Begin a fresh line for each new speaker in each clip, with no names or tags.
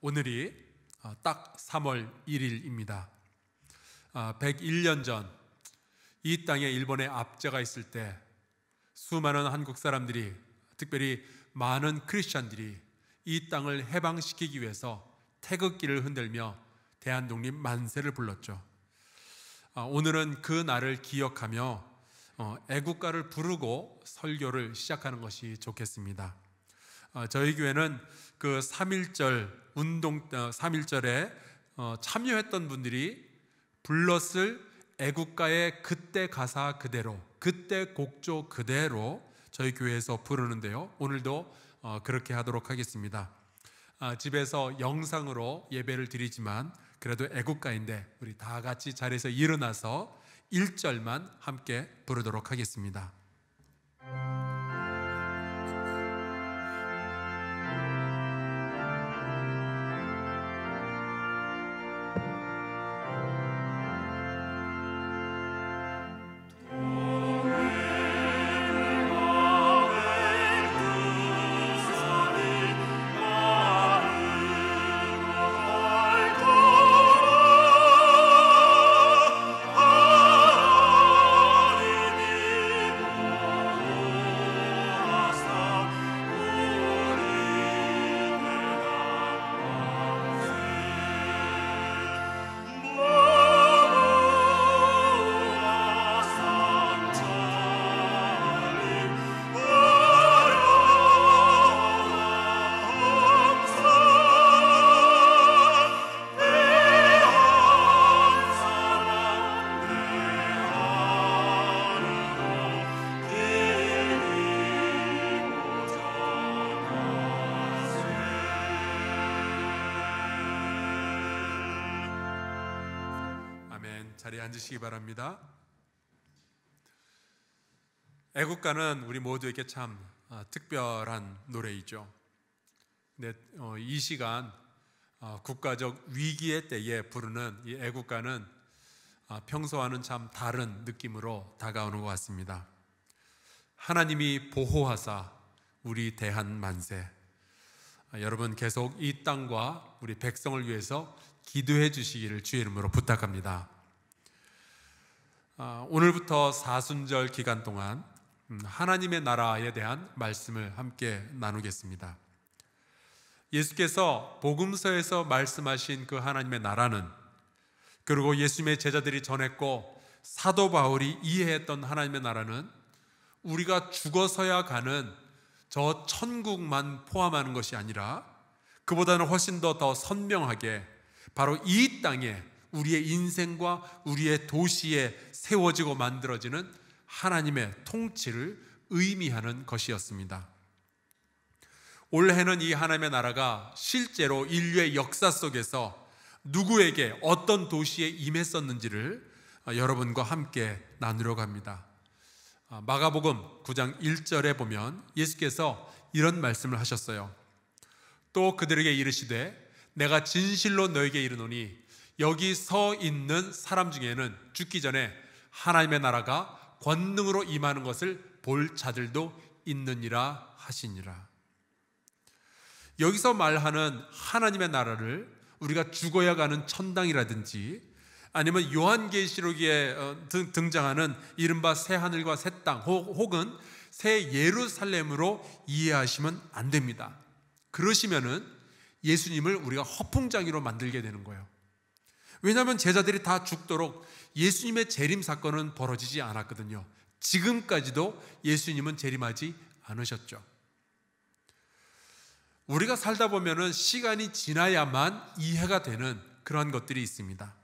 오늘이 딱 3월 1일입니다. 101년 전 이 땅에 일본의 압제가 있을 때 수많은 한국 사람들이, 특별히 많은 크리스찬들이 이 땅을 해방시키기 위해서 태극기를 흔들며 대한독립 만세를 불렀죠. 오늘은 그 날을 기억하며 애국가를 부르고 설교를 시작하는 것이 좋겠습니다. 저희 교회는 그 3.1절에 참여했던 분들이 불렀을 애국가의 그때 가사 그대로, 그때 곡조 그대로 저희 교회에서 부르는데요, 오늘도 그렇게 하도록 하겠습니다. 집에서 영상으로 예배를 드리지만 그래도 애국가인데 우리 다 같이 자리에서 일어나서 1절만 함께 부르도록 하겠습니다. 자리에 앉으시기 바랍니다. 애국가는 우리 모두에게 참 특별한 노래이죠. 근데 이 시간 국가적 위기의 때에 부르는 이 애국가는 평소와는 참 다른 느낌으로 다가오는 것 같습니다. 하나님이 보호하사 우리 대한 만세. 여러분 계속 이 땅과 우리 백성을 위해서 기도해 주시기를 주의 이름으로 부탁합니다. 오늘부터 사순절 기간 동안 하나님의 나라에 대한 말씀을 함께 나누겠습니다. 예수께서 복음서에서 말씀하신 그 하나님의 나라는, 그리고 예수님의 제자들이 전했고 사도 바울이 이해했던 하나님의 나라는 우리가 죽어서야 가는 저 천국만 포함하는 것이 아니라 그보다는 훨씬 더 선명하게 바로 이 땅에 우리의 인생과 우리의 도시에 세워지고 만들어지는 하나님의 통치를 의미하는 것이었습니다. 올해는 이 하나님의 나라가 실제로 인류의 역사 속에서 누구에게 어떤 도시에 임했었는지를 여러분과 함께 나누려고 합니다. 마가복음 9장 1절에 보면 예수께서 이런 말씀을 하셨어요. 또 그들에게 이르시되 내가 진실로 너에게 이르노니 여기 서 있는 사람 중에는 죽기 전에 하나님의 나라가 권능으로 임하는 것을 볼 자들도 있느니라 하시니라. 여기서 말하는 하나님의 나라를 우리가 죽어야 가는 천당이라든지 아니면 요한계시록에 등장하는 이른바 새 하늘과 새 땅 혹은 새 예루살렘으로 이해하시면 안 됩니다. 그러시면은 예수님을 우리가 허풍장이로 만들게 되는 거예요. 왜냐하면 제자들이 다 죽도록 예수님의 재림 사건은 벌어지지 않았거든요. 지금까지도 예수님은 재림하지 않으셨죠. 우리가 살다 보면은 시간이 지나야만 이해가 되는 그런 것들이 있습니다.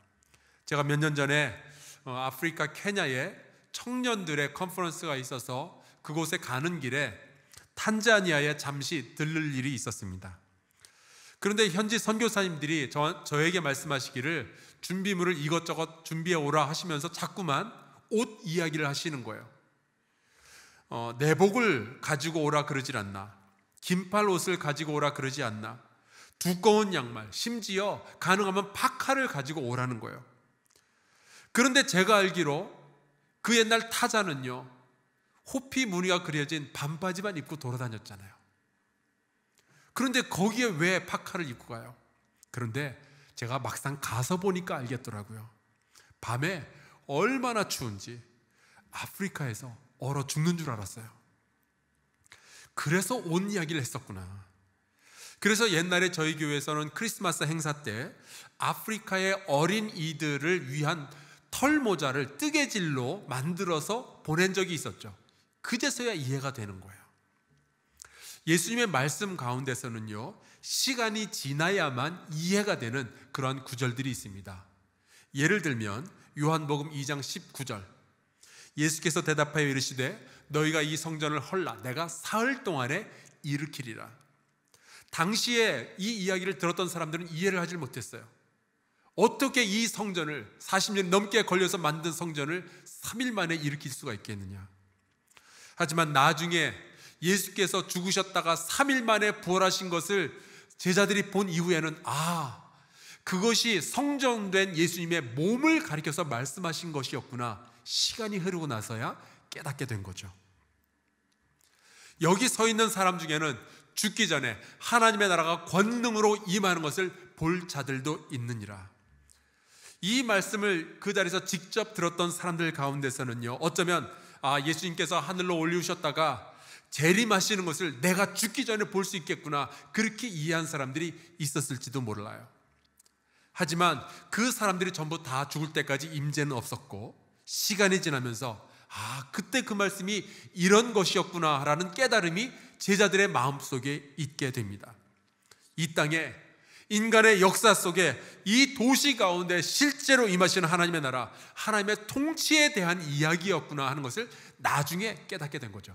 제가 몇 년 전에 아프리카 케냐에 청년들의 컨퍼런스가 있어서 그곳에 가는 길에 탄자니아에 잠시 들를 일이 있었습니다. 그런데 현지 선교사님들이 저에게 말씀하시기를 준비물을 이것저것 준비해 오라 하시면서 자꾸만 옷 이야기를 하시는 거예요. 내복을 가지고 오라 그러질 않나, 긴팔 옷을 가지고 오라 그러지 않나, 두꺼운 양말, 심지어 가능하면 파카를 가지고 오라는 거예요. 그런데 제가 알기로 그 옛날 타자는요, 호피 무늬가 그려진 반바지만 입고 돌아다녔잖아요. 그런데 거기에 왜 파카를 입고 가요? 그런데 제가 막상 가서 보니까 알겠더라고요. 밤에 얼마나 추운지 아프리카에서 얼어 죽는 줄 알았어요. 그래서 온 이야기를 했었구나. 그래서 옛날에 저희 교회에서는 크리스마스 행사 때 아프리카의 어린 이들을 위한 털모자를 뜨개질로 만들어서 보낸 적이 있었죠. 그제서야 이해가 되는 거예요. 예수님의 말씀 가운데서는요, 시간이 지나야만 이해가 되는 그런 구절들이 있습니다. 예를 들면 요한복음 2장 19절, 예수께서 대답하여 이르시되 너희가 이 성전을 헐라 내가 사흘 동안에 일으키리라. 당시에 이 이야기를 들었던 사람들은 이해를 하지 못했어요. 어떻게 이 성전을 40년 넘게 걸려서 만든 성전을 3일 만에 일으킬 수가 있겠느냐. 하지만 나중에 예수께서 죽으셨다가 3일 만에 부활하신 것을 제자들이 본 이후에는 그것이 성전된 예수님의 몸을 가리켜서 말씀하신 것이었구나. 시간이 흐르고 나서야 깨닫게 된 거죠. 여기 서 있는 사람 중에는 죽기 전에 하나님의 나라가 권능으로 임하는 것을 볼 자들도 있느니라. 이 말씀을 그 자리에서 직접 들었던 사람들 가운데서는요, 어쩌면 예수님께서 하늘로 올리우셨다가 재림하시는 것을 내가 죽기 전에 볼 수 있겠구나, 그렇게 이해한 사람들이 있었을지도 몰라요. 하지만 그 사람들이 전부 다 죽을 때까지 임재는 없었고, 시간이 지나면서 그때 그 말씀이 이런 것이었구나 라는 깨달음이 제자들의 마음속에 있게 됩니다. 이 땅에 인간의 역사 속에 이 도시 가운데 실제로 임하시는 하나님의 나라, 하나님의 통치에 대한 이야기였구나 하는 것을 나중에 깨닫게 된 거죠.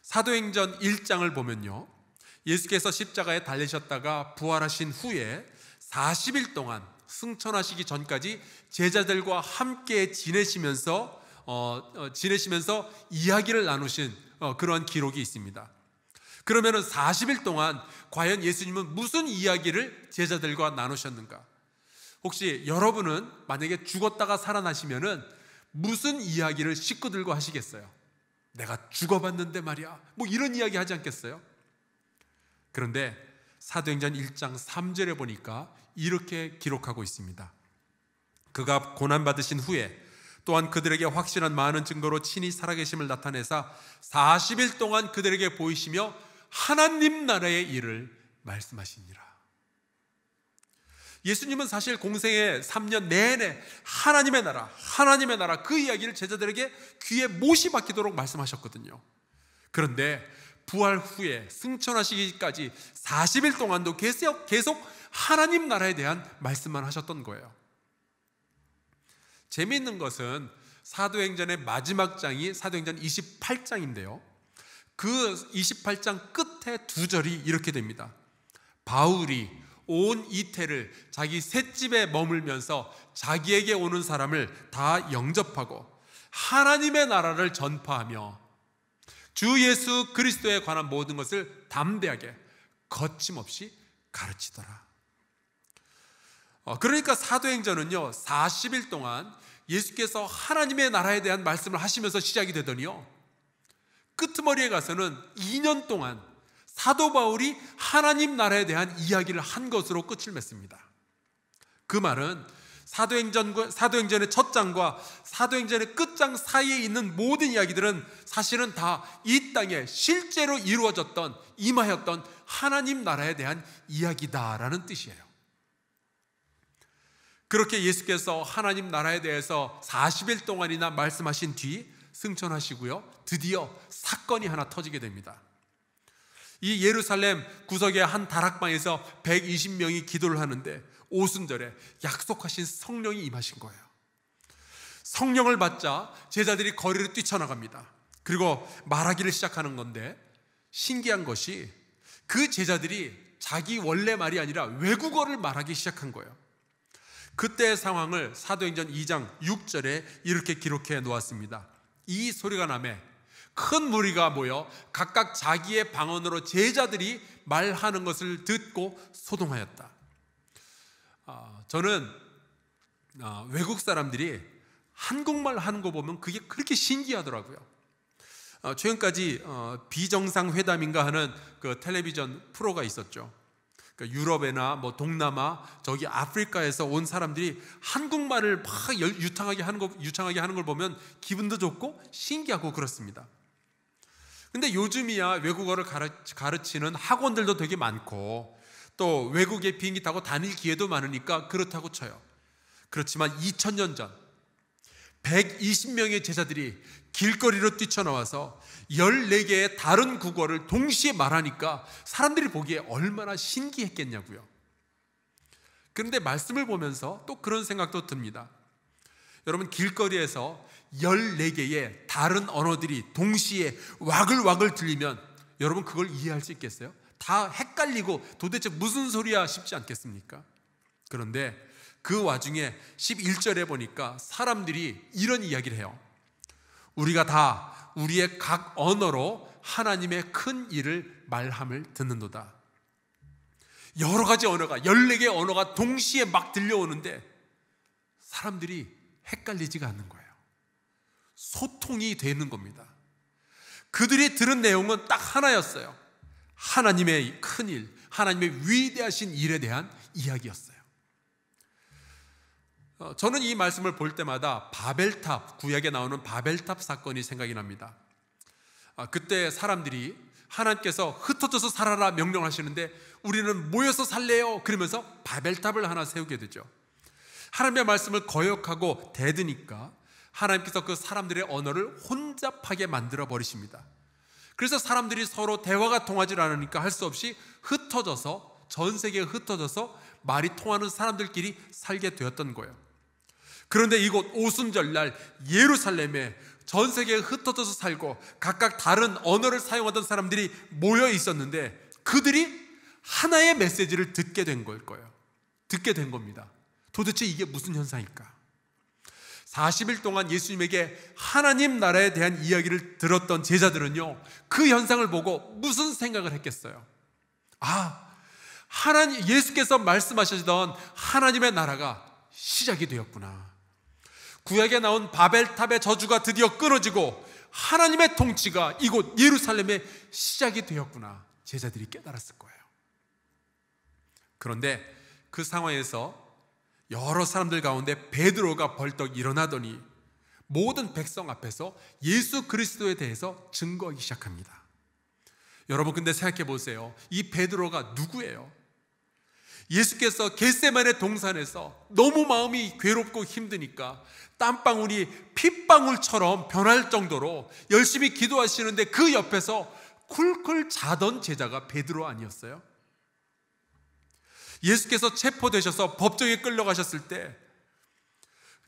사도행전 1장을 보면요, 예수께서 십자가에 달리셨다가 부활하신 후에 40일 동안 승천하시기 전까지 제자들과 함께 지내시면서 이야기를 나누신 그러한 기록이 있습니다. 그러면은 40일 동안 과연 예수님은 무슨 이야기를 제자들과 나누셨는가? 혹시 여러분은 만약에 죽었다가 살아나시면은 무슨 이야기를 식구들과 하시겠어요? 내가 죽어봤는데 말이야, 이런 이야기 하지 않겠어요? 그런데 사도행전 1장 3절에 보니까 이렇게 기록하고 있습니다. 그가 고난받으신 후에 또한 그들에게 확실한 많은 증거로 친히 살아계심을 나타내사 40일 동안 그들에게 보이시며 하나님 나라의 일을 말씀하시니라. 예수님은 사실 공생의 3년 내내 하나님의 나라 그 이야기를 제자들에게 귀에 못이 박히도록 말씀하셨거든요. 그런데 부활 후에 승천하시기까지 40일 동안도 계속 하나님 나라에 대한 말씀만 하셨던 거예요. 재미있는 것은 사도행전의 마지막 장이 사도행전 28장인데요. 그 28장 끝에 두 절이 이렇게 됩니다. 바울이 온 이태를 자기 셋집에 머물면서 자기에게 오는 사람을 다 영접하고 하나님의 나라를 전파하며 주 예수 그리스도에 관한 모든 것을 담대하게 거침없이 가르치더라. 그러니까 사도행전은요, 40일 동안 예수께서 하나님의 나라에 대한 말씀을 하시면서 시작이 되더니요, 끄트머리에 가서는 2년 동안 사도 바울이 하나님 나라에 대한 이야기를 한 것으로 끝을 맺습니다. 그 말은 사도행전의 첫 장과 사도행전의 끝장 사이에 있는 모든 이야기들은 사실은 다 이 땅에 실제로 이루어졌던, 임하였던 하나님 나라에 대한 이야기다라는 뜻이에요. 그렇게 예수께서 하나님 나라에 대해서 40일 동안이나 말씀하신 뒤 승천하시고요, 드디어 사건이 하나 터지게 됩니다. 이 예루살렘 구석의 한 다락방에서 120명이 기도를 하는데 오순절에 약속하신 성령이 임하신 거예요. 성령을 받자 제자들이 거리로 뛰쳐나갑니다. 그리고 말하기를 시작하는 건데, 신기한 것이 그 제자들이 자기 원래 말이 아니라 외국어를 말하기 시작한 거예요. 그때의 상황을 사도행전 2장 6절에 이렇게 기록해 놓았습니다. 이 소리가 나매 큰 무리가 모여 각각 자기의 방언으로 제자들이 말하는 것을 듣고 소동하였다. 저는 외국 사람들이 한국말 하는 거 보면 그게 그렇게 신기하더라고요. 최근까지 비정상회담인가 하는 그 텔레비전 프로가 있었죠. 그러니까 유럽이나 뭐 동남아, 저기 아프리카에서 온 사람들이 한국말을 막 유창하게 하는 걸 보면 기분도 좋고 신기하고 그렇습니다. 근데 요즘이야 외국어를 가르치는 학원들도 되게 많고 또 외국에 비행기 타고 다닐 기회도 많으니까 그렇다고 쳐요. 그렇지만 2000년 전 120명의 제자들이 길거리로 뛰쳐나와서 14개의 다른 국어를 동시에 말하니까 사람들이 보기에 얼마나 신기했겠냐고요. 그런데 말씀을 보면서 또 그런 생각도 듭니다. 여러분, 길거리에서 14개의 다른 언어들이 동시에 와글와글 들리면 여러분 그걸 이해할 수 있겠어요? 다 헷갈리고 도대체 무슨 소리야 싶지 않겠습니까? 그런데 그 와중에 11절에 보니까 사람들이 이런 이야기를 해요. 우리가 다 우리의 각 언어로 하나님의 큰 일을 말함을 듣는도다. 여러 가지 언어가 14개의 언어가 동시에 막 들려오는데 사람들이 헷갈리지가 않는 거예요. 소통이 되는 겁니다. 그들이 들은 내용은 딱 하나였어요. 하나님의 큰 일, 하나님의 위대하신 일에 대한 이야기였어요. 저는 이 말씀을 볼 때마다 바벨탑, 구약에 나오는 바벨탑 사건이 생각이 납니다. 그때 사람들이 하나님께서 흩어져서 살아라 명령하시는데 우리는 모여서 살래요 그러면서 바벨탑을 하나 세우게 되죠. 하나님의 말씀을 거역하고 대드니까 하나님께서 그 사람들의 언어를 혼잡하게 만들어 버리십니다. 그래서 사람들이 서로 대화가 통하지 않으니까 할 수 없이 흩어져서, 전 세계에 흩어져서 말이 통하는 사람들끼리 살게 되었던 거예요. 그런데 이곳 오순절날 예루살렘에 전 세계에 흩어져서 살고 각각 다른 언어를 사용하던 사람들이 모여 있었는데 그들이 하나의 메시지를 듣게 된 거예요. 듣게 된 겁니다. 도대체 이게 무슨 현상일까? 40일 동안 예수님에게 하나님 나라에 대한 이야기를 들었던 제자들은요, 그 현상을 보고 무슨 생각을 했겠어요? 예수께서 말씀하시던 하나님의 나라가 시작이 되었구나. 구약에 나온 바벨탑의 저주가 드디어 끊어지고 하나님의 통치가 이곳 예루살렘에 시작이 되었구나. 제자들이 깨달았을 거예요. 그런데 그 상황에서 여러 사람들 가운데 베드로가 벌떡 일어나더니 모든 백성 앞에서 예수 그리스도에 대해서 증거하기 시작합니다. 여러분, 근데 생각해 보세요. 이 베드로가 누구예요? 예수께서 겟세마네 동산에서 너무 마음이 괴롭고 힘드니까 땀방울이 핏방울처럼 변할 정도로 열심히 기도하시는데 그 옆에서 쿨쿨 자던 제자가 베드로 아니었어요? 예수께서 체포되셔서 법정에 끌려가셨을 때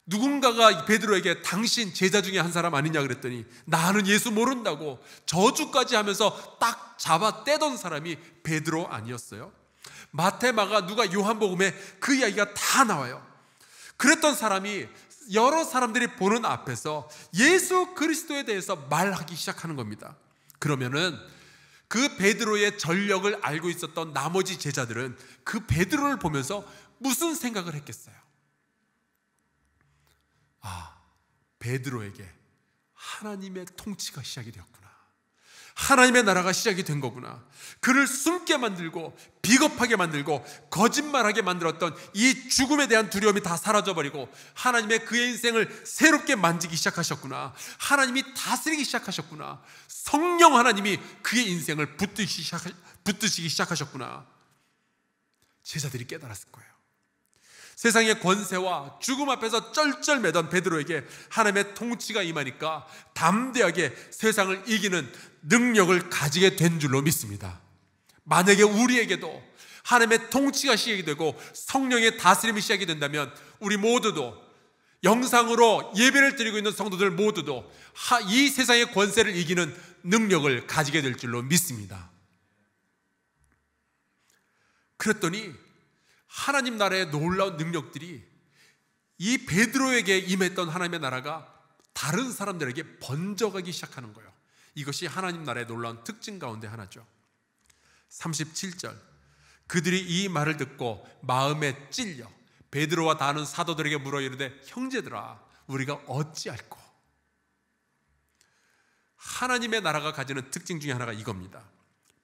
누군가가 베드로에게 당신 제자 중에 한 사람 아니냐 그랬더니 나는 예수 모른다고 저주까지 하면서 딱 잡아 떼던 사람이 베드로 아니었어요? 마태, 마가, 누가, 요한복음에 그 이야기가 다 나와요. 그랬던 사람이 여러 사람들이 보는 앞에서 예수 그리스도에 대해서 말하기 시작하는 겁니다. 그러면은 그 베드로의 전력을 알고 있었던 나머지 제자들은 그 베드로를 보면서 무슨 생각을 했겠어요? 베드로에게 하나님의 통치가 시작이 되었구나. 하나님의 나라가 시작이 된 거구나. 그를 숨게 만들고 비겁하게 만들고 거짓말하게 만들었던 이 죽음에 대한 두려움이 다 사라져버리고 하나님의 그의 인생을 새롭게 만지기 시작하셨구나. 하나님이 다스리기 시작하셨구나. 성령 하나님이 그의 인생을 붙드시기 시작하셨구나. 제자들이 깨달았을 거예요. 세상의 권세와 죽음 앞에서 쩔쩔매던 베드로에게 하나님의 통치가 임하니까 담대하게 세상을 이기는 능력을 가지게 된 줄로 믿습니다. 만약에 우리에게도 하나님의 통치가 시작이 되고 성령의 다스림이 시작이 된다면 우리 모두도, 영상으로 예배를 드리고 있는 성도들 모두도 이 세상의 권세를 이기는 능력을 가지게 될 줄로 믿습니다. 그랬더니 하나님 나라의 놀라운 능력들이 이 베드로에게 임했던 하나님의 나라가 다른 사람들에게 번져가기 시작하는 거예요. 이것이 하나님 나라의 놀라운 특징 가운데 하나죠. 37절, 그들이 이 말을 듣고 마음에 찔려 베드로와 다른 사도들에게 물어 이르되 형제들아 우리가 어찌할꼬? 하나님의 나라가 가지는 특징 중에 하나가 이겁니다.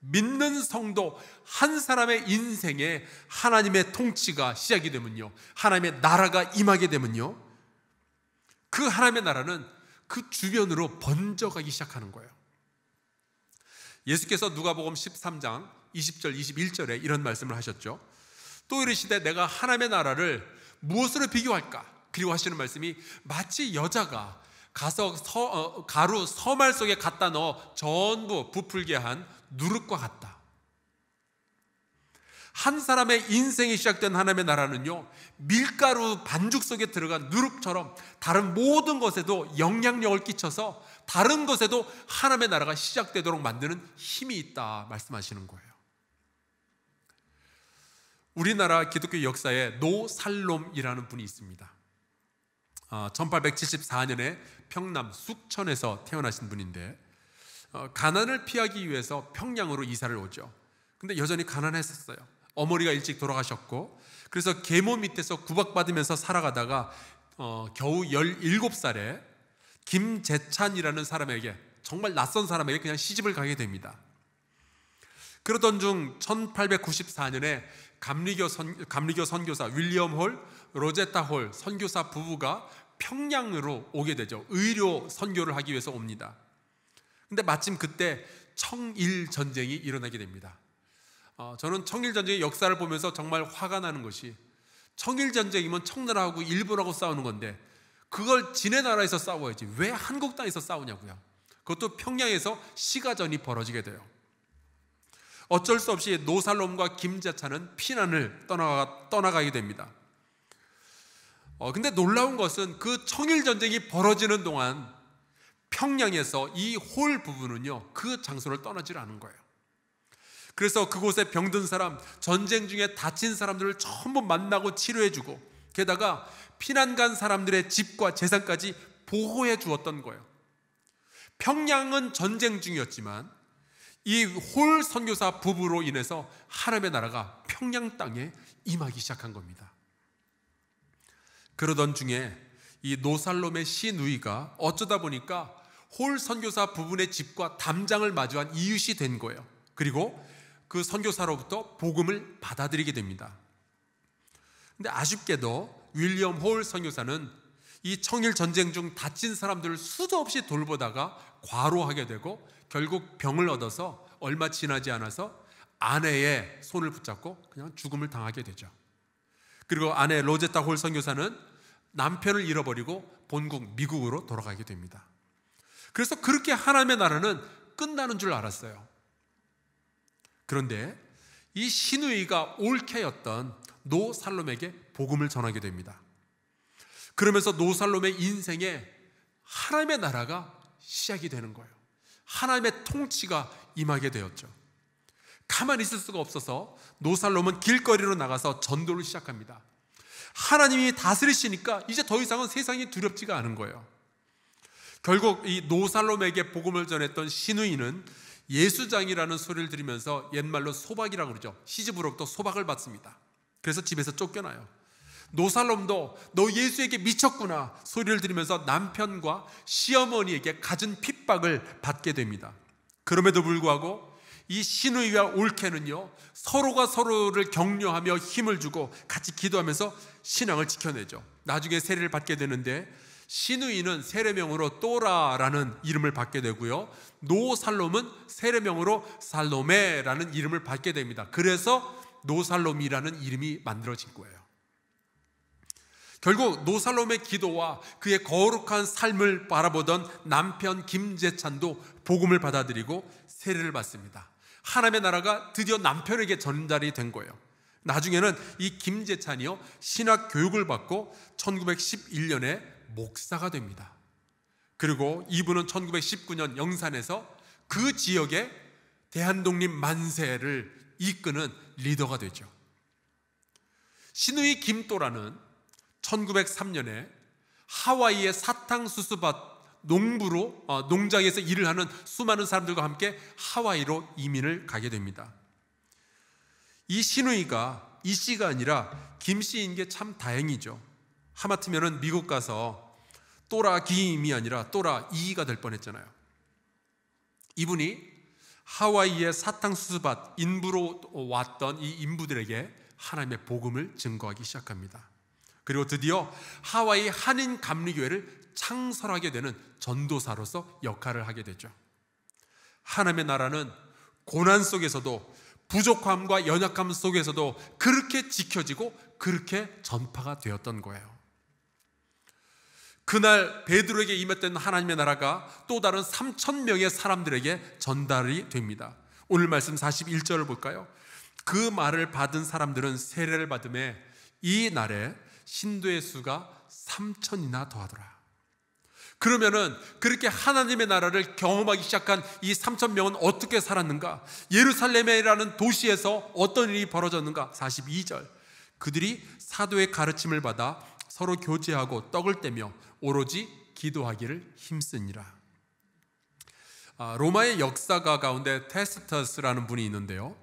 믿는 성도 한 사람의 인생에 하나님의 통치가 시작이 되면요, 하나님의 나라가 임하게 되면요, 그 하나님의 나라는 그 주변으로 번져가기 시작하는 거예요. 예수께서 누가복음 13장 20절 21절에 이런 말씀을 하셨죠. 또 이르시되 내가 하나님의 나라를 무엇으로 비교할까? 그리고 하시는 말씀이 마치 여자가 가서 가루 서말 속에 갖다 넣어 전부 부풀게 한 누룩과 같다. 한 사람의 인생이 시작된 하나님의 나라는요, 밀가루 반죽 속에 들어간 누룩처럼 다른 모든 것에도 영향력을 끼쳐서 다른 것에도 하나님의 나라가 시작되도록 만드는 힘이 있다 말씀하시는 거예요. 우리나라 기독교 역사에 노살롬이라는 분이 있습니다. 1874년에 평남 숙천에서 태어나신 분인데, 가난을 피하기 위해서 평양으로 이사를 오죠. 근데 여전히 가난했었어요. 어머니가 일찍 돌아가셨고, 그래서 계모 밑에서 구박받으면서 살아가다가 겨우 17살에 김재찬이라는 사람에게, 정말 낯선 사람에게 그냥 시집을 가게 됩니다. 그러던 중 1894년에 감리교 선교사 윌리엄 홀, 로제타 홀 선교사 부부가 평양으로 오게 되죠. 의료 선교를 하기 위해서 옵니다. 근데 마침 그때 청일 전쟁이 일어나게 됩니다. 저는 청일 전쟁의 역사를 보면서 정말 화가 나는 것이, 청일 전쟁이면 청나라하고 일본하고 싸우는 건데 그걸 지네 나라에서 싸워야지 왜 한국 땅에서 싸우냐고요. 그것도 평양에서 시가전이 벌어지게 돼요. 어쩔 수 없이 노살롬과 김재찬은 피난을 떠나가게 됩니다. 근데 놀라운 것은 그 청일 전쟁이 벌어지는 동안 평양에서 이 홀 부부는요, 그 장소를 떠나질 않은 거예요. 그래서 그곳에 병든 사람, 전쟁 중에 다친 사람들을 전부 만나고 치료해주고, 게다가 피난 간 사람들의 집과 재산까지 보호해 주었던 거예요. 평양은 전쟁 중이었지만 이 홀 선교사 부부로 인해서 하나님의 나라가 평양 땅에 임하기 시작한 겁니다. 그러던 중에 이 노살롬의 시누이가 어쩌다 보니까 홀 선교사 부부의 집과 담장을 마주한 이웃이 된 거예요. 그리고 그 선교사로부터 복음을 받아들이게 됩니다. 근데 아쉽게도 윌리엄 홀 선교사는 이 청일 전쟁 중 다친 사람들을 수도 없이 돌보다가 과로하게 되고 결국 병을 얻어서 얼마 지나지 않아서 아내의 손을 붙잡고 그냥 죽음을 당하게 되죠. 그리고 아내 로제타 홀 선교사는 남편을 잃어버리고 본국 미국으로 돌아가게 됩니다. 그래서 그렇게 하나님의 나라는 끝나는 줄 알았어요. 그런데 이 시누이가 올케였던 노살롬에게 복음을 전하게 됩니다. 그러면서 노살롬의 인생에 하나님의 나라가 시작이 되는 거예요. 하나님의 통치가 임하게 되었죠. 가만히 있을 수가 없어서 노살롬은 길거리로 나가서 전도를 시작합니다. 하나님이 다스리시니까 이제 더 이상은 세상이 두렵지가 않은 거예요. 결국 이 노살롬에게 복음을 전했던 시누이는 예수장이라는 소리를 들으면서 옛말로 소박이라고 그러죠. 시집으로부터 소박을 받습니다. 그래서 집에서 쫓겨나요. 노살롬도 너 예수에게 미쳤구나 소리를 들으면서 남편과 시어머니에게 갖은 핍박을 받게 됩니다. 그럼에도 불구하고 이 시누이와 올케는요, 서로가 서로를 격려하며 힘을 주고 같이 기도하면서 신앙을 지켜내죠. 나중에 세례를 받게 되는데 시누이는 세례명으로 또라라는 이름을 받게 되고요, 노살롬은 세례명으로 살로메라는 이름을 받게 됩니다. 그래서 노살롬이라는 이름이 만들어진 거예요. 결국 노살롬의 기도와 그의 거룩한 삶을 바라보던 남편 김재찬도 복음을 받아들이고 세례를 받습니다. 하나님의 나라가 드디어 남편에게 전달이 된 거예요. 나중에는 이 김재찬이요, 신학 교육을 받고 1911년에 목사가 됩니다. 그리고 이분은 1919년 영산에서 그 지역의 대한독립 만세를 이끄는 리더가 되죠. 시누이 김또라는 1903년에 하와이의 사탕수수밭 농장에서 일을 하는 수많은 사람들과 함께 하와이로 이민을 가게 됩니다. 이 시누이가 이 씨가 아니라 김 씨인 게 참 다행이죠. 하마터면 미국 가서 또라 김이 아니라 또라 이가 될 뻔했잖아요. 이분이 하와이의 사탕수수밭 인부로 왔던 이 인부들에게 하나님의 복음을 증거하기 시작합니다. 그리고 드디어 하와이 한인 감리교회를 창설하게 되는 전도사로서 역할을 하게 되죠. 하나님의 나라는 고난 속에서도 부족함과 연약함 속에서도 그렇게 지켜지고 그렇게 전파가 되었던 거예요. 그날 베드로에게 임했던 하나님의 나라가 또 다른 3,000명의 사람들에게 전달이 됩니다. 오늘 말씀 41절을 볼까요? 그 말을 받은 사람들은 세례를 받음에 이 날에 신도의 수가 3,000이나 더하더라. 그러면은 그렇게 하나님의 나라를 경험하기 시작한 이 3,000명은 어떻게 살았는가? 예루살렘이라는 도시에서 어떤 일이 벌어졌는가? 42절, 그들이 사도의 가르침을 받아 서로 교제하고 떡을 떼며 오로지 기도하기를 힘쓰니라. 로마의 역사가 가운데 테스터스라는 분이 있는데요,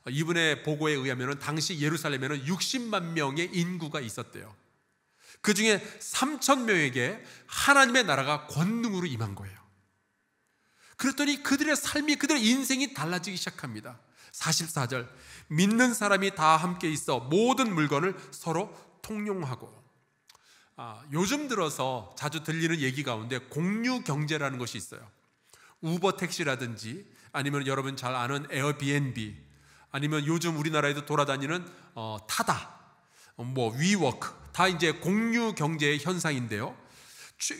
이분의 보고에 의하면 당시 예루살렘에는 60만 명의 인구가 있었대요. 그 중에 3,000명에게 하나님의 나라가 권능으로 임한 거예요. 그랬더니 그들의 삶이, 그들의 인생이 달라지기 시작합니다. 44절, 믿는 사람이 다 함께 있어 모든 물건을 서로 통용하고. 요즘 들어서 자주 들리는 얘기 가운데 공유 경제라는 것이 있어요. 우버 택시라든지 아니면 여러분 잘 아는 에어비앤비, 아니면 요즘 우리나라에도 돌아다니는 타다, 위워크, 다 이제 공유 경제의 현상인데요,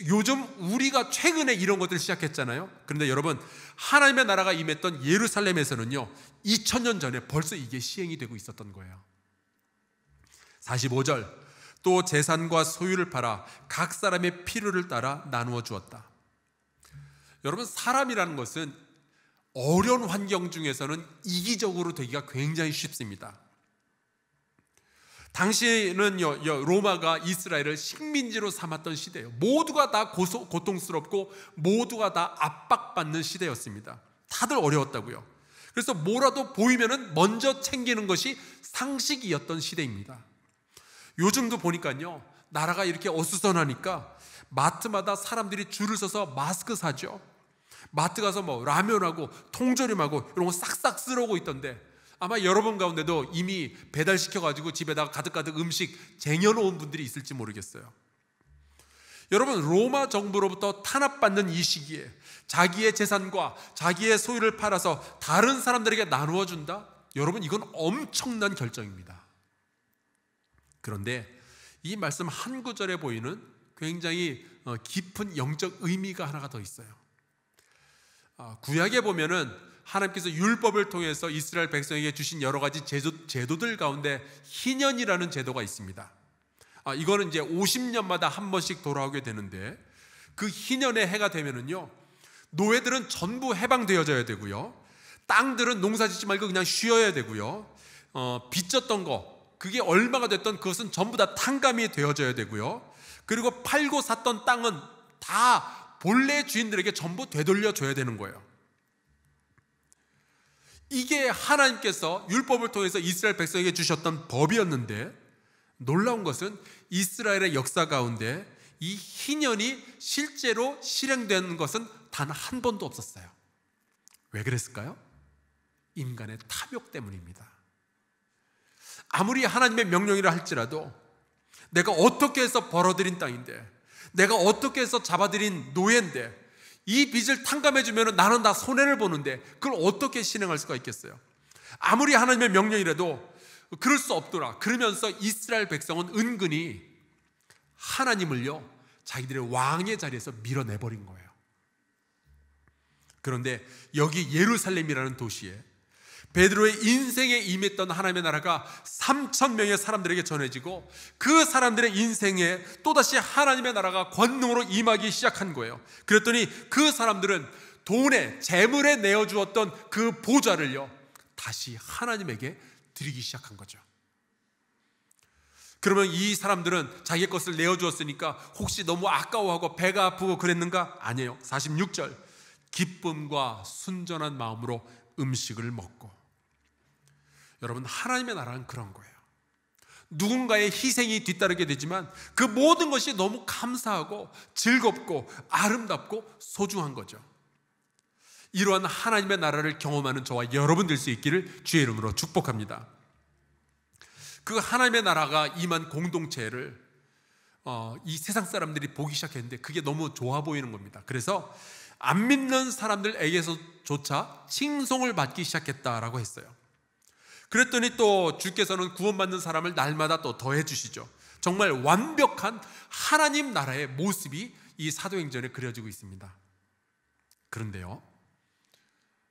요즘 우리가 최근에 이런 것들을 시작했잖아요. 그런데 여러분, 하나님의 나라가 임했던 예루살렘에서는요 2000년 전에 벌써 이게 시행이 되고 있었던 거예요. 45절, 또 재산과 소유를 팔아 각 사람의 필요를 따라 나누어 주었다. 여러분, 사람이라는 것은 어려운 환경 중에서는 이기적으로 되기가 굉장히 쉽습니다. 당시에는요, 로마가 이스라엘을 식민지로 삼았던 시대예요. 모두가 다 고통스럽고 모두가 다 압박받는 시대였습니다. 다들 어려웠다고요. 그래서 뭐라도 보이면은 먼저 챙기는 것이 상식이었던 시대입니다. 요즘도 보니까요, 나라가 이렇게 어수선하니까 마트마다 사람들이 줄을 서서 마스크 사죠. 마트 가서 라면하고 통조림하고 이런 거 싹싹 쓸어오고 있던데, 아마 여러분 가운데도 이미 배달시켜가지고 집에다가 가득가득 음식 쟁여놓은 분들이 있을지 모르겠어요. 여러분, 로마 정부로부터 탄압받는 이 시기에 자기의 재산과 자기의 소유를 팔아서 다른 사람들에게 나누어 준다? 여러분, 이건 엄청난 결정입니다. 그런데 이 말씀 한 구절에 보이는 굉장히 깊은 영적 의미가 하나가 더 있어요. 구약에 보면은 하나님께서 율법을 통해서 이스라엘 백성에게 주신 여러 가지 제도들 가운데 희년이라는 제도가 있습니다. 이거는 이제 50년마다 한 번씩 돌아오게 되는데, 그 희년의 해가 되면은요, 노예들은 전부 해방되어져야 되고요, 땅들은 농사 짓지 말고 그냥 쉬어야 되고요, 빚졌던 거, 그게 얼마가 됐던 그것은 전부 다 탕감이 되어져야 되고요, 그리고 팔고 샀던 땅은 다 본래 주인들에게 전부 되돌려줘야 되는 거예요. 이게 하나님께서 율법을 통해서 이스라엘 백성에게 주셨던 법이었는데, 놀라운 것은 이스라엘의 역사 가운데 이 희년이 실제로 실행된 것은 단 한 번도 없었어요. 왜 그랬을까요? 인간의 탐욕 때문입니다. 아무리 하나님의 명령이라 할지라도 내가 어떻게 해서 벌어들인 땅인데, 내가 어떻게 해서 잡아들인 노예인데, 이 빚을 탕감해주면 나는 다 손해를 보는데 그걸 어떻게 실행할 수가 있겠어요? 아무리 하나님의 명령이라도 그럴 수 없더라. 그러면서 이스라엘 백성은 은근히 하나님을요, 자기들의 왕의 자리에서 밀어내버린 거예요. 그런데 여기 예루살렘이라는 도시에 베드로의 인생에 임했던 하나님의 나라가 3,000명의 사람들에게 전해지고, 그 사람들의 인생에 또다시 하나님의 나라가 권능으로 임하기 시작한 거예요. 그랬더니 그 사람들은 돈에, 재물에 내어주었던 그 보좌를요, 다시 하나님에게 드리기 시작한 거죠. 그러면 이 사람들은 자기 것을 내어주었으니까 혹시 너무 아까워하고 배가 아프고 그랬는가? 아니에요. 46절, 기쁨과 순전한 마음으로 음식을 먹고. 여러분, 하나님의 나라는 그런 거예요. 누군가의 희생이 뒤따르게 되지만 그 모든 것이 너무 감사하고 즐겁고 아름답고 소중한 거죠. 이러한 하나님의 나라를 경험하는 저와 여러분 될 수 있기를 주의 이름으로 축복합니다. 그 하나님의 나라가 임한 공동체를 이 세상 사람들이 보기 시작했는데 그게 너무 좋아 보이는 겁니다. 그래서 안 믿는 사람들에게서조차 칭송을 받기 시작했다라고 했어요. 그랬더니 또 주께서는 구원받는 사람을 날마다 또 더해 주시죠. 정말 완벽한 하나님 나라의 모습이 이 사도행전에 그려지고 있습니다. 그런데요,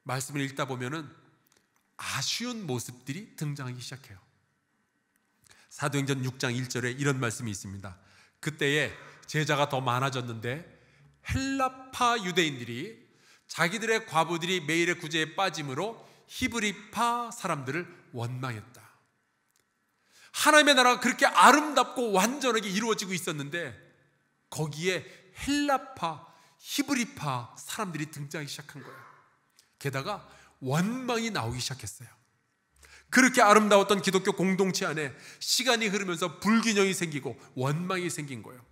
말씀을 읽다 보면은 아쉬운 모습들이 등장하기 시작해요. 사도행전 6장 1절에 이런 말씀이 있습니다. 그때에 제자가 더 많아졌는데 헬라파 유대인들이 자기들의 과부들이 매일의 구제에 빠짐으로 히브리파 사람들을 원망했다. 하나님의 나라가 그렇게 아름답고 완전하게 이루어지고 있었는데 거기에 헬라파, 히브리파 사람들이 등장하기 시작한 거예요. 게다가 원망이 나오기 시작했어요. 그렇게 아름다웠던 기독교 공동체 안에 시간이 흐르면서 불균형이 생기고 원망이 생긴 거예요.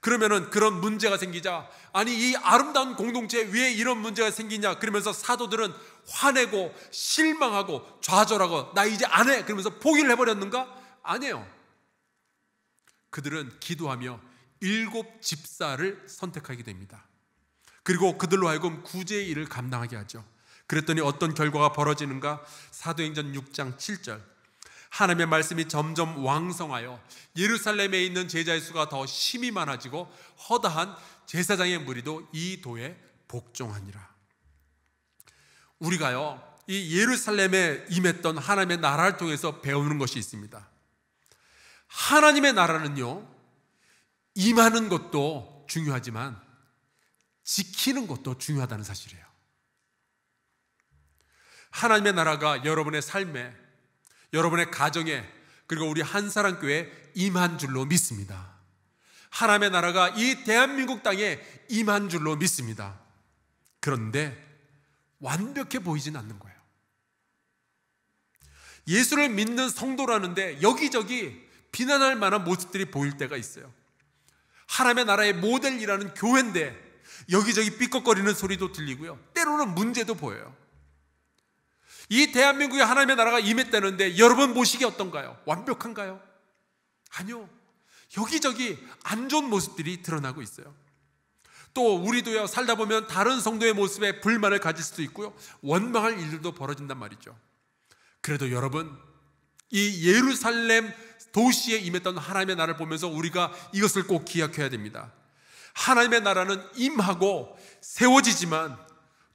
그러면은 그런 문제가 생기자, 아니 이 아름다운 공동체에 왜 이런 문제가 생기냐 그러면서 사도들은 화내고 실망하고 좌절하고 나 이제 안 해 그러면서 포기를 해버렸는가? 아니에요. 그들은 기도하며 7 집사를 선택하게 됩니다. 그리고 그들로 하여금 구제의 일을 감당하게 하죠. 그랬더니 어떤 결과가 벌어지는가? 사도행전 6장 7절, 하나님의 말씀이 점점 왕성하여 예루살렘에 있는 제자의 수가 더 심히 많아지고 허다한 제사장의 무리도 이 도에 복종하니라. 우리가요, 이 예루살렘에 임했던 하나님의 나라를 통해서 배우는 것이 있습니다. 하나님의 나라는요, 임하는 것도 중요하지만 지키는 것도 중요하다는 사실이에요. 하나님의 나라가 여러분의 삶에, 여러분의 가정에, 그리고 우리 한사랑교회에 임한 줄로 믿습니다. 하나님의 나라가 이 대한민국 땅에 임한 줄로 믿습니다. 그런데 완벽해 보이진 않는 거예요. 예수를 믿는 성도라는데 여기저기 비난할 만한 모습들이 보일 때가 있어요. 하나님의 나라의 모델이라는 교회인데 여기저기 삐걱거리는 소리도 들리고요, 때로는 문제도 보여요. 이 대한민국에 하나님의 나라가 임했다는데 여러분 모시기 어떤가요? 완벽한가요? 아니요. 여기저기 안 좋은 모습들이 드러나고 있어요. 또 우리도요, 살다 보면 다른 성도의 모습에 불만을 가질 수도 있고요, 원망할 일들도 벌어진단 말이죠. 그래도 여러분, 이 예루살렘 도시에 임했던 하나님의 나라를 보면서 우리가 이것을 꼭 기억해야 됩니다. 하나님의 나라는 임하고 세워지지만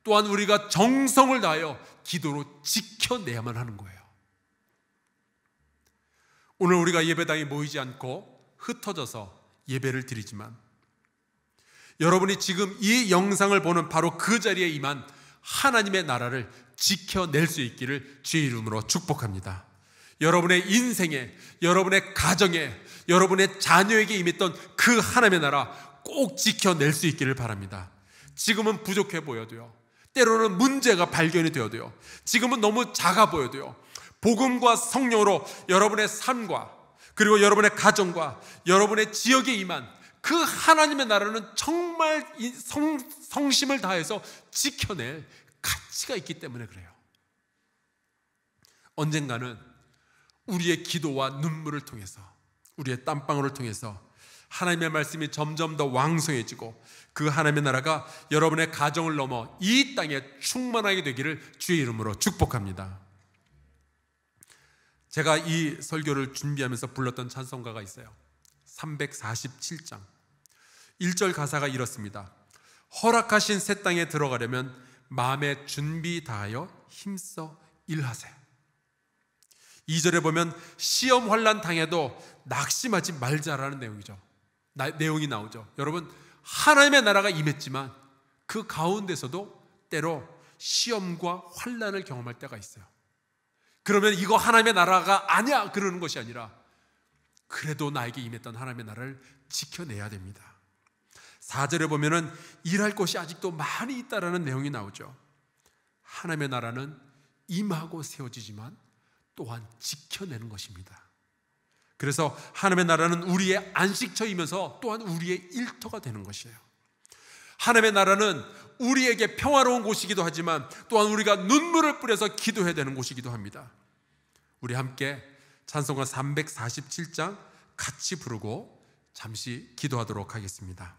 또한 우리가 정성을 다하여 기도로 지켜내야만 하는 거예요. 오늘 우리가 예배당에 모이지 않고 흩어져서 예배를 드리지만 여러분이 지금 이 영상을 보는 바로 그 자리에 임한 하나님의 나라를 지켜낼 수 있기를 주의 이름으로 축복합니다. 여러분의 인생에, 여러분의 가정에, 여러분의 자녀에게 임했던 그 하나님의 나라 꼭 지켜낼 수 있기를 바랍니다. 지금은 부족해 보여도요, 때로는 문제가 발견이 되어도요, 지금은 너무 작아 보여도요, 복음과 성령으로 여러분의 삶과 그리고 여러분의 가정과 여러분의 지역에 임한 그 하나님의 나라는 정말 성심을 다해서 지켜낼 가치가 있기 때문에 그래요. 언젠가는 우리의 기도와 눈물을 통해서, 우리의 땀방울을 통해서 하나님의 말씀이 점점 더 왕성해지고 그 하나님의 나라가 여러분의 가정을 넘어 이 땅에 충만하게 되기를 주의 이름으로 축복합니다. 제가 이 설교를 준비하면서 불렀던 찬송가가 있어요. 347장 1절 가사가 이렇습니다. 허락하신 새 땅에 들어가려면 마음의 준비 다하여 힘써 일하세요. 2절에 보면 시험 환난 당해도 낙심하지 말자라는 내용이 나오죠. 여러분, 하나님의 나라가 임했지만 그 가운데서도 때로 시험과 환난을 경험할 때가 있어요. 그러면 이거 하나님의 나라가 아니야 그러는 것이 아니라 그래도 나에게 임했던 하나님의 나라를 지켜내야 됩니다. 4절에 보면은 일할 것이 아직도 많이 있다라는 내용이 나오죠. 하나님의 나라는 임하고 세워지지만 또한 지켜내는 것입니다. 그래서 하나님의 나라는 우리의 안식처이면서 또한 우리의 일터가 되는 것이에요. 하나님의 나라는 우리에게 평화로운 곳이기도 하지만 또한 우리가 눈물을 뿌려서 기도해야 되는 곳이기도 합니다. 우리 함께 찬송가 347장 같이 부르고 잠시 기도하도록 하겠습니다.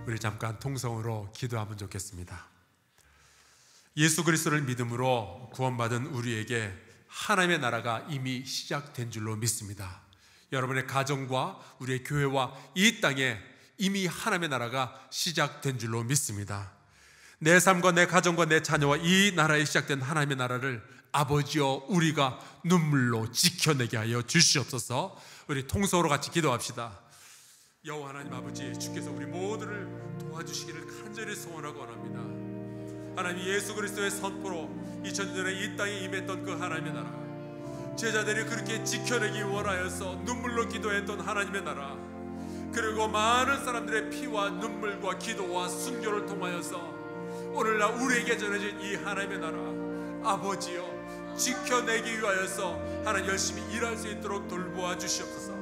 우리 잠깐 통성으로 기도하면 좋겠습니다. 예수 그리스도를 믿음으로 구원받은 우리에게 하나님의 나라가 이미 시작된 줄로 믿습니다. 여러분의 가정과 우리의 교회와 이 땅에 이미 하나님의 나라가 시작된 줄로 믿습니다. 내 삶과 내 가정과 내 자녀와 이 나라에 시작된 하나님의 나라를 아버지여 우리가 눈물로 지켜내게 하여 주시옵소서. 우리 통성으로 같이 기도합시다. 여호와 하나님 아버지, 주께서 우리 모두를 도와주시기를 간절히 소원하고 원합니다. 하나님, 예수 그리스도의 선포로 2000년 전에 이 땅에 임했던 그 하나님의 나라, 제자들이 그렇게 지켜내기 원하여서 눈물로 기도했던 하나님의 나라, 그리고 많은 사람들의 피와 눈물과 기도와 순교를 통하여서 오늘날 우리에게 전해진 이 하나님의 나라, 아버지여 지켜내기 위하여서 하나님 열심히 일할 수 있도록 돌보아 주시옵소서.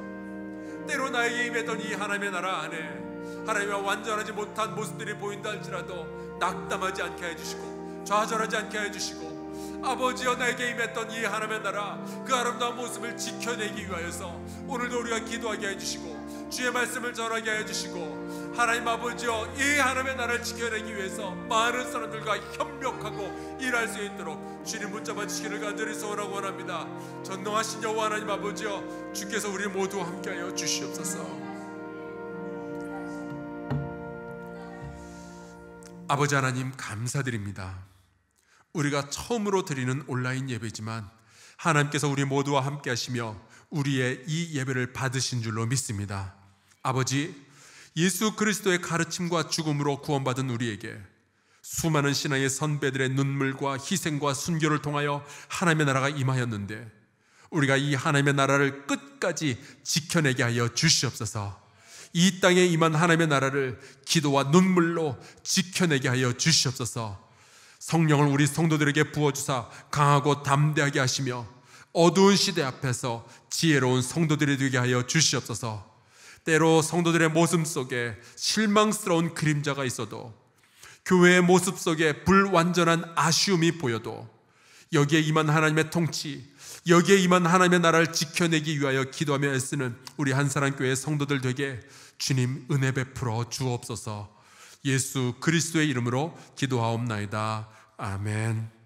때로 나에게 임했던 이 하나님의 나라 안에 하나님과 완전하지 못한 모습들이 보인다 할지라도 낙담하지 않게 해주시고 좌절하지 않게 해주시고, 아버지여 나에게 임했던 이 하나님의 나라 그 아름다운 모습을 지켜내기 위하여서 오늘도 우리가 기도하게 해주시고 주의 말씀을 전하게 해주시고, 하나님 아버지여 이 하나님의 나라를 지켜내기 위해서 많은 사람들과 협력하고 일할 수 있도록 주님 붙잡아 주시기를 간절히 소원하고 원합니다. 전능하신 여호와 하나님 아버지여, 주께서 우리 모두 함께하여 주시옵소서. 아버지 하나님 감사드립니다. 우리가 처음으로 드리는 온라인 예배지만 하나님께서 우리 모두와 함께 하시며 우리의 이 예배를 받으신 줄로 믿습니다. 아버지, 예수 그리스도의 가르침과 죽음으로 구원받은 우리에게 수많은 신앙의 선배들의 눈물과 희생과 순교를 통하여 하나님의 나라가 임하였는데 우리가 이 하나님의 나라를 끝까지 지켜내게 하여 주시옵소서. 이 땅에 임한 하나님의 나라를 기도와 눈물로 지켜내게 하여 주시옵소서. 성령을 우리 성도들에게 부어주사 강하고 담대하게 하시며 어두운 시대 앞에서 지혜로운 성도들이 되게 하여 주시옵소서. 때로 성도들의 모습 속에 실망스러운 그림자가 있어도, 교회의 모습 속에 불완전한 아쉬움이 보여도 여기에 임한 하나님의 통치, 여기에 임한 하나님의 나라를 지켜내기 위하여 기도하며 애쓰는 우리 한사랑교회 성도들 되게 주님 은혜 베풀어 주옵소서. 예수 그리스도의 이름으로 기도하옵나이다. 아멘.